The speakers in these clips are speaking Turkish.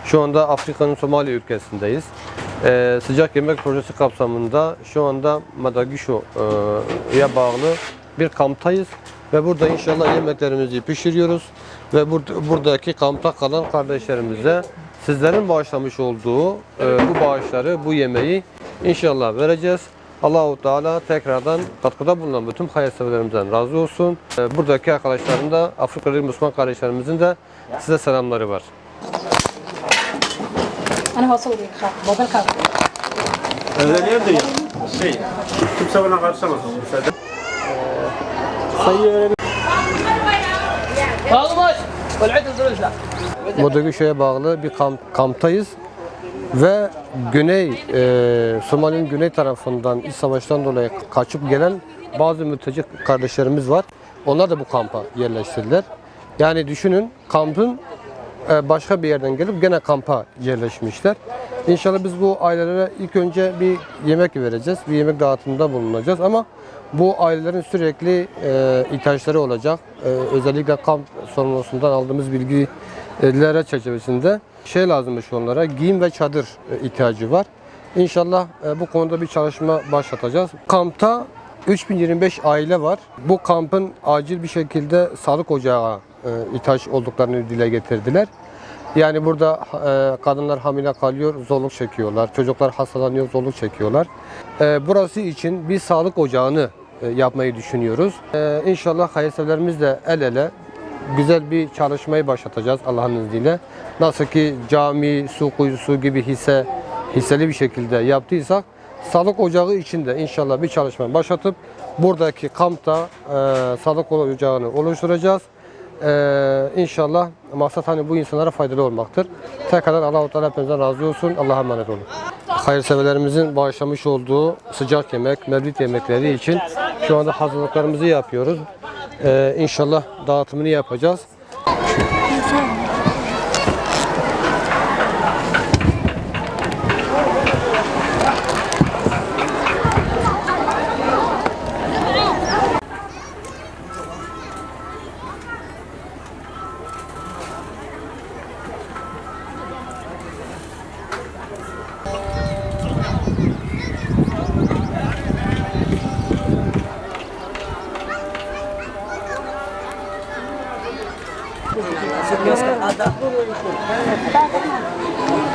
Şu anda Afrika'nın Somali ülkesindeyiz. Sıcak yemek projesi kapsamında şu anda Mogadishu'ya bağlı bir kamptayız ve burada inşallah yemeklerimizi pişiriyoruz ve buradaki kampta kalan kardeşlerimize sizlerin bağışlamış olduğu bu bağışları, bu yemeği inşallah vereceğiz. Allahu Teala tekrardan katkıda bulunan bütün hayırseverlerimizden razı olsun. Buradaki arkadaşlarım da, Afrikalı Müslüman kardeşlerimizin de size selamları var. Özellikle de kimse bana karışamaz. Mogadishu'ya bağlı bir kamptayız ve Somali'nin güney tarafından iç savaştan dolayı kaçıp gelen bazı mülteci kardeşlerimiz var. Onlar da bu kampa yerleştirdiler. Yani düşünün, kampın başka bir yerden gelip gene kampa yerleşmişler. İnşallah biz bu ailelere ilk önce bir yemek vereceğiz. Bir yemek dağıtımında bulunacağız ama bu ailelerin sürekli ihtiyaçları olacak. Özellikle kamp sorumlusundan aldığımız bilgilere çerçevesinde lazımmış onlara. Giyim ve çadır ihtiyacı var. İnşallah bu konuda bir çalışma başlatacağız. Kampta 3025 aile var. Bu kampın acil bir şekilde sağlık ocağı ihtiyaç olduklarını dile getirdiler. Yani burada kadınlar hamile kalıyor, zorluk çekiyorlar. Çocuklar hastalanıyor, zorluk çekiyorlar. Burası için bir sağlık ocağını yapmayı düşünüyoruz. İnşallah hayırseverlerimizle el ele güzel bir çalışmayı başlatacağız Allah'ın izniyle. Nasıl ki cami, su kuyusu gibi hisseli bir şekilde yaptıysak, sağlık ocağı için de inşallah bir çalışma başlatıp buradaki kampta sağlık ocağını oluşturacağız. İnşallah maksat bu insanlara faydalı olmaktır. Tekrar Allah-u Teala hepinizden razı olsun. Allah'a emanet olun. Hayırseverlerimizin bağışlamış olduğu sıcak yemek, mevlid yemekleri için şu anda hazırlıklarımızı yapıyoruz. İnşallah dağıtımını yapacağız.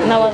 No,